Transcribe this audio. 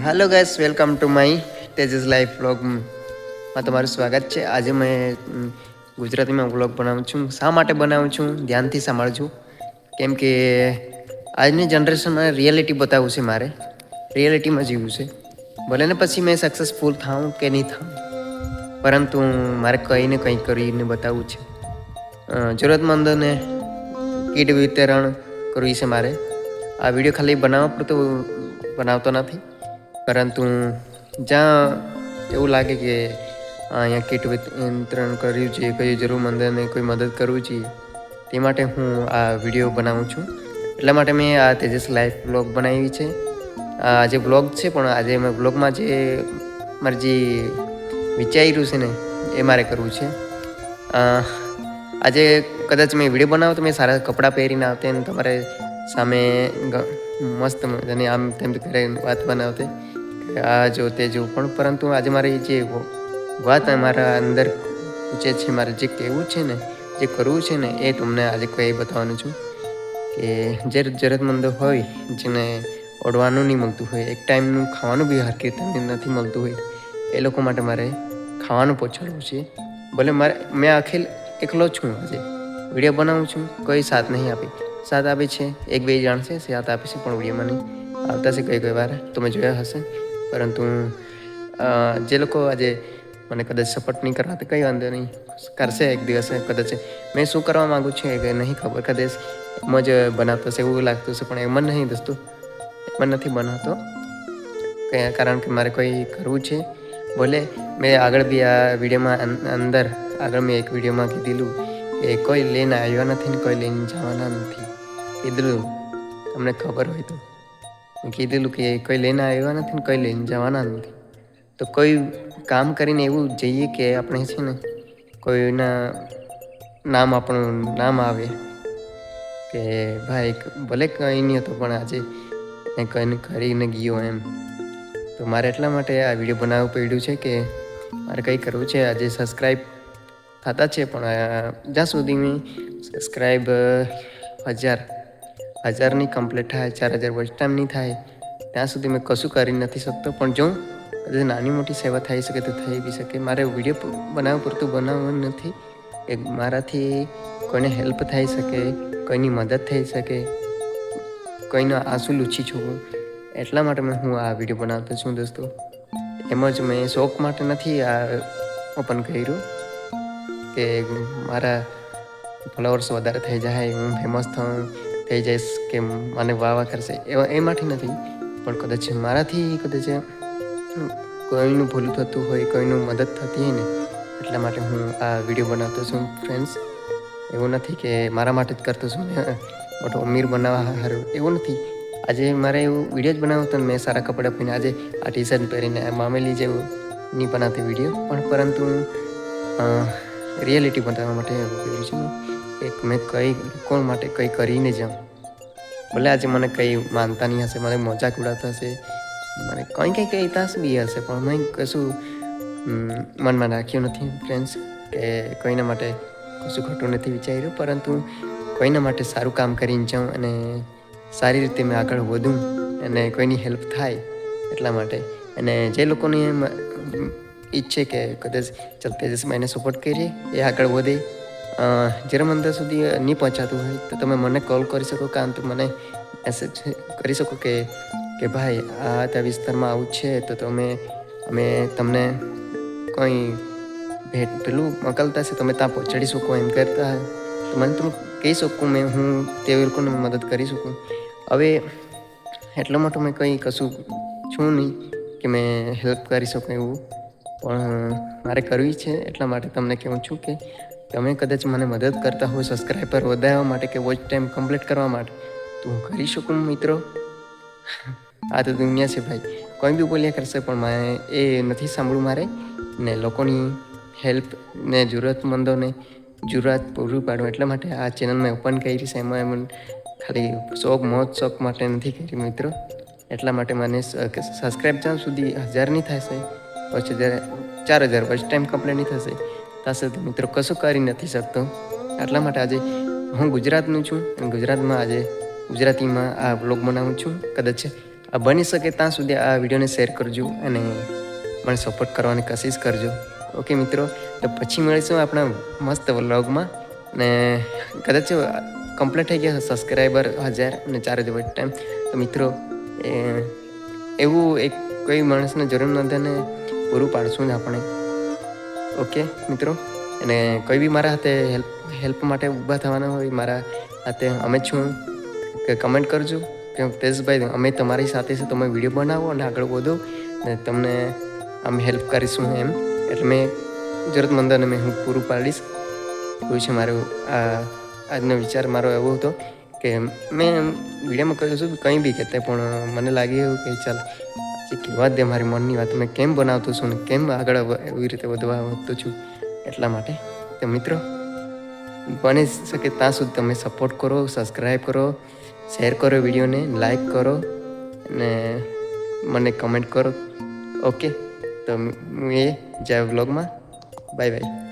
Hello guys, welcome to my Tejas life વ્લોગમાં તમારું સ્વાગત છે। આજે મેં ગુજરાતીમાં વ્લોગ બનાવું છું। શા માટે બનાવું છું ધ્યાનથી સાંભળજો, કેમ કે આજની જનરેશનમાં રિયાલિટી બતાવવું છે, મારે રિયાલિટીમાં જીવવું છે। ભલે ને પછી મેં સક્સેસફુલ થાઉં કે નહીં થાઉં, પરંતુ મારે કંઈ ને કંઈ કરીને બતાવવું છે। જરૂરતમંદોને કીટ વિતરણ કરવી છે મારે। આ વિડીયો ખાલી બનાવવા પૂરતું બનાવતો નથી, પરંતુ જ્યાં એવું લાગે કે અહીંયા કીટ વિતરણ કર્યું છે, કોઈ જરૂરમંદને કોઈ મદદ કરવું છે, તે માટે હું આ વિડીયો બનાવું છું। એટલા માટે મેં આ તેજસ લાઈફ બ્લોગ બનાવી છે। આજે બ્લોગ છે, પણ આજે મેં બ્લોગમાં જે મારે જે વિચાર્યું છે ને એ મારે કરવું છે। આજે કદાચ મેં વિડીયો બનાવો તો મેં સારા કપડાં પહેરીને આવતે અને તમારે સામે મસ્ત મજાની આમ તેમ કરીને વાત બનાવતે કે આ જો તે જો, પણ પરંતુ આજે મારી જે વાત મારા અંદર પૂછે છે, મારે જે કહેવું છે ને, જે કરવું છે ને, એ તમને આજે કહી બતાવવાનું છું કે જે જરૂરતમંદ હોય, જેને ઓઢવાનું નહીં મળતું હોય, એક ટાઈમનું ખાવાનું બી હરખી રીતે નથી મળતું હોય, એ લોકો માટે મારે ખાવાનું પહોંચાડવું છે। ભલે મેં આખી એકલો છું, આજે વિડીયો બનાવું છું, કોઈ સાથ નહીં આપે છે, એક બે જણ છે સાથ આપે છે, પણ વિડીયોમાં નહીં આવતા છે કઈ વાર તમે જોયા હશે। પરંતુ જે લોકો આજે મને કદાચ સપોર્ટ નહીં કરવા તો કંઈ વાંધો નહીં, કરશે એક દિવસે કદાચ। મેં શું કરવા માગું છું એ નહીં ખબર, કદાચ એમ જ બનાવતો છે એવું લાગતું છે, પણ એમ જ નહીં દોસ્તો, એમ જ નથી બનાવતો, કારણ કે મારે કોઈ કરવું છે। ભલે મેં આગળ બી આ વિડીયોમાં અંદર આગળ મેં એક વિડીયોમાં કીધેલું કે કોઈ લઈને આવ્યા નથી ને કોઈ લઈને જવાના નથી, કીધેલું તમને ખબર હોય તો મેં કીધેલું કે કોઈ લઈને આવ્યા નથી ને કોઈ લઈને જવાના નથી। તો કોઈ કામ કરીને એવું જઈએ કે આપણે છે ને કોઈના આપણું નામ આવે કે ભાઈ ભલે કંઈ નહીં હતું પણ આજે કંઈ કરીને ગયો એમ। તો મારે એટલા માટે આ વિડીયો બનાવવું પડ્યું છે કે મારે કંઈ કરવું છે। આજે સબસ્ક્રાઈબ થતા છે, પણ જ્યાં સુધી મેં સબસ્ક્રાઈબ 1000 નહીં કમ્પ્લીટ થાય, 4000 વોચ ટાઈમ નહીં થાય ત્યાં સુધી મેં કશું કરી નથી શકતો। પણ જો કદાચ નાની મોટી સેવા થઈ શકે તો થઈ બી શકે। મારે વિડીયો બનાવવા પૂરતું બનાવવાનું નથી, કે મારાથી કોઈને હેલ્પ થઈ શકે, કોઈની મદદ થઈ શકે, કોઈનો આંસુ લૂછી શકું, એટલા માટે હું આ વિડીયો બનાવતો છું દોસ્તો। એમ જ મેં શોખ માટે નથી આ ઓપન કર્યું કે મારા ફોલોઅર્સ વધારે થઈ જાય, હું ફેમસ થઈ જઈશ કે મને વાહ કરશે, એ માટે નથી, પણ કદાચ મારાથી કદાચ કોઈનું ભૂલું થતું હોય, કોઈનું મદદ થતી હોય ને, એટલા માટે હું આ વિડીયો બનાવતો છું ફ્રેન્ડ્સ। એવું નથી કે મારા માટે જ કરતો છું, મોટો અમીર બનાવવા સારું એવું નથી। આજે મારે એવું વિડીયો જ બનાવતો ને મેં સારા કપડાં પહેરીને આજે આ ટી શર્ટ પહેરીને મામેલી જેવું નહીં બનાવતી વિડીયો, પણ પરંતુ રિયાલિટી બતાવવા માટે કર્યું છે એક મેં કોણ માટે કંઈ કરીને જાઉં। ભલે આજે મને કંઈ માનતા નહીં હશે, મને મજાક ઉડાવતા હશે, મને કંઈ કહેતા બી હશે, પણ મેં કશું મનમાં રાખ્યું નથી ફ્રેન્ડ્સ, કે કોઈના માટે કશું ખોટું નથી વિચાર્યું, પરંતુ કોઈના માટે સારું કામ કરીને જાઉં અને સારી રીતે મેં આગળ વધું અને કોઈની હેલ્પ થાય એટલા માટે। અને જે લોકોની ઈચ્છે કે કદાચ ચાલ તેજસમાં એને સપોર્ટ કરીએ, એ આગળ વધે, જરૂરમંદ સુધી નહીં પહોંચાતું હોય તો તમે મને કોલ કરી શકો, કાં તો મને મેસેજ કરી શકો કે ભાઈ આ ત્યાં વિસ્તારમાં આવું છે તો અમે તમને કંઈ ભેટ પેલું મોકલતા છે, તમે ત્યાં પહોંચાડી શકો, એમ કરતા તો મને તમે કહી શકું, હું તે લોકોને મદદ કરી શકું। હવે એટલો મોટો મેં કંઈ કશું છું નહીં કે મેં હેલ્પ કરી શકું એવું, પણ મારે કરવી છે। એટલા માટે તમને કહું છું કે તમે કદાચ મને મદદ કરતા હોય સબસ્ક્રાઈબર વધારવા માટે કે વોચ ટાઈમ કમ્પ્લીટ કરવા માટે, તો હું કરી શકું મિત્રો। આ તો દુનિયા છે ભાઈ, કોઈ બી બોલ્યા કરશે, પણ એ નથી સાંભળવું મારે, ને લોકોની હેલ્પ ને જરૂરતમંદોને જરૂરત પૂરું પાડવું, એટલા માટે આ ચેનલ મેં ઓપન કરી છે। એમ ખાલી શોખ માટે નથી કરી મિત્રો, એટલા માટે મને સબસ્ક્રાઈબ જ્યાં સુધી 1000 નહીં થશે, પછી 4000 વોચ ટાઈમ કમ્પ્લીટ નહીં થશે ત્યાં સુધી મિત્રો કશું કરી નથી શકતો। એટલા માટે આજે હું ગુજરાતનું છું અને ગુજરાતમાં આજે ગુજરાતીમાં આ વ્લોગ બનાવું છું। કદાચ બની શકે ત્યાં સુધી આ વિડીયોને શેર કરજો અને મને સપોર્ટ કરવાની કોશિશ કરજો. ઓકે મિત્રો, તો પછી મળીશું આપણા મસ્ત વ્લોગમાં. ને કદાચ કમ્પ્લીટ થઈ ગયા સબસ્ક્રાઈબર 1000 અને 4 દિવસ ટાઈમ. તો મિત્રો એવું એક કોઈ માણસને જરૂર નથી ને પૂરું પાડશું જ આપણે. ઓકે મિત્રો, અને કોઈ બી મારા હાથે હેલ્પ માટે ઊભા થવાના હોય મારા હાથે અમે છું કે કમેન્ટ કરજો કે તેજભાઈ અમે તમારી સાથે છે, તમે વિડીયો બનાવો અને આગળ વધો ને તમને અમે હેલ્પ કરીશું એમ. એટલે મેં જરૂરતમંદોને હું પૂરું પાડીશ એવું છે મારું. આજનો વિચાર મારો એવો હતો કે મેં વિડીયોમાં કહ્યું છું કંઈ બી કહેતા, પણ મને લાગે એવું કે ચાલ જે કહેવા દે મારી મનની વાત, મેં કેમ બનાવતો છું ને કેમ આગળ એવી રીતે વધવા વધતો છું એટલા માટે. તો મિત્રો બની શકે ત્યાં સુધી તમે સપોર્ટ કરો, સબસ્ક્રાઈબ કરો, શેર કરો, વિડીયોને લાઈક કરો અને મને કમેન્ટ કરો. ઓકે, તો હું એ જાય વ્લોગમાં. Bye bye.